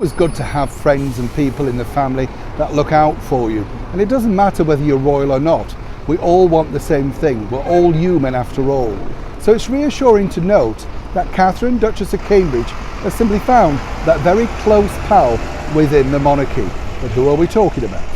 It's good to have friends and people in the family that look out for you. And it doesn't matter whether you're royal or not. We all want the same thing. We're all human after all. So it's reassuring to note that Catherine, Duchess of Cambridge, has simply found that very close pal within the monarchy. But who are we talking about?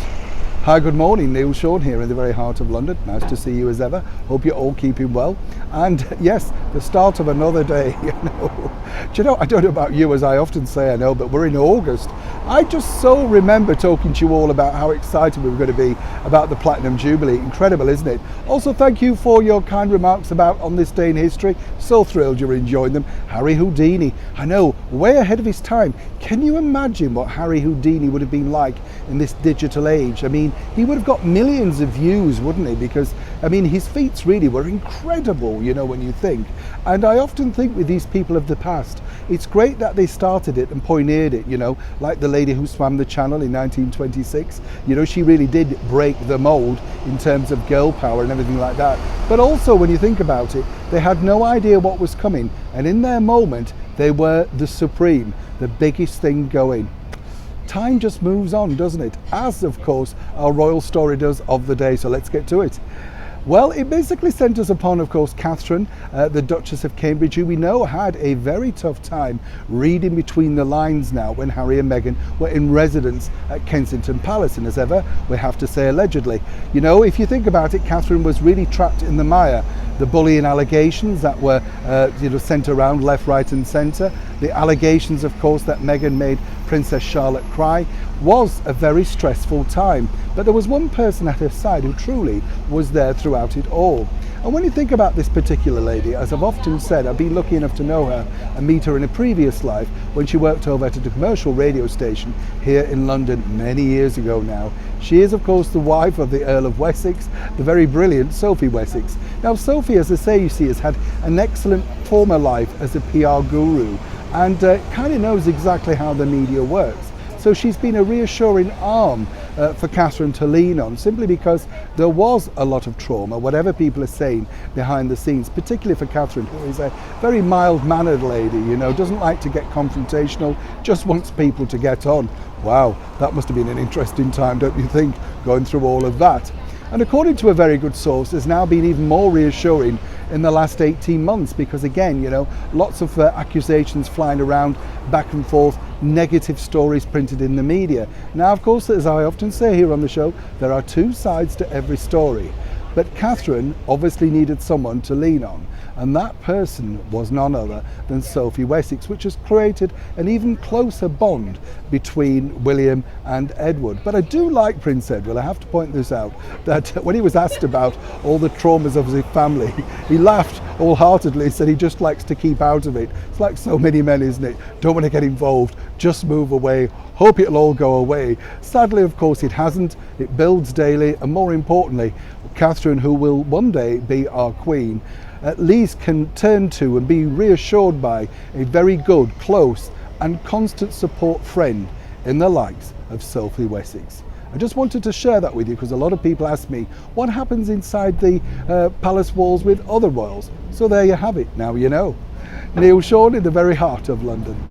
Hi, good morning. Neil Sean here in the very heart of London. Nice to see you as ever. Hope you're all keeping well. And yes, the start of another day. Do you know, I don't know about you, as I often say, I know, but we're in August. I just so remember talking to you all about how excited we were going to be about the Platinum Jubilee. Incredible, isn't it? Also, thank you for your kind remarks about On This Day in History. So thrilled you're enjoying them. Harry Houdini, I know, way ahead of his time. Can you imagine what Harry Houdini would have been like in this digital age? I mean, he would have got millions of views, wouldn't he? Because, I mean, his feats really were incredible, you know, when you think. And I often think with these people of the past, it's great that they started it and pioneered it, you know, like the lady who swam the channel in 1926. You know, she really did break the mold in terms of girl power and everything like that. But also, when you think about it, they had no idea what was coming. And in their moment, they were the supreme, the biggest thing going. Time just moves on, doesn't it? As, of course, our royal story does of the day. So let's get to it. Well, it basically centres upon, of course, Catherine, the Duchess of Cambridge, who we know had a very tough time reading between the lines now when Harry and Meghan were in residence at Kensington Palace. And as ever, we have to say allegedly. You know, if you think about it, Catherine was really trapped in the mire. The bullying allegations that were sent around left, right and centre. The allegations, of course, that Meghan made Princess Charlotte cry was a very stressful time. But there was one person at her side who truly was there throughout it all. And when you think about this particular lady, as I've often said, I've been lucky enough to know her and meet her in a previous life when she worked over at a commercial radio station here in London many years ago now. She is, of course, the wife of the Earl of Wessex, the very brilliant Sophie Wessex. Now, Sophie, as I say, you see, has had an excellent former life as a PR guru and kind of knows exactly how the media works. So she's been a reassuring arm for Catherine to lean on, simply because there was a lot of trauma, whatever people are saying behind the scenes, particularly for Catherine, who is a very mild-mannered lady, you know, doesn't like to get confrontational, just wants people to get on. Wow, that must have been an interesting time, don't you think, going through all of that? And according to a very good source, has now been even more reassuring in the last 18 months because, again, you know, lots of accusations flying around back and forth, negative stories printed in the media. Now, of course, as I often say here on the show, there are two sides to every story. But Catherine obviously needed someone to lean on, and that person was none other than Sophie Wessex, which has created an even closer bond between William and Edward. But I do like Prince Edward, I have to point this out, that when he was asked about all the traumas of his family, he laughed wholeheartedly, said he just likes to keep out of it. It's like so many men, isn't it? Don't want to get involved, just move away, hope it'll all go away. Sadly, of course, it hasn't. It builds daily, and more importantly, Catherine, who will one day be our queen, at least can turn to and be reassured by a very good, close and constant support friend in the likes of Sophie Wessex. I just wanted to share that with you because a lot of people ask me what happens inside the palace walls with other royals. So there you have it, now you know. Neil Sean in the very heart of London.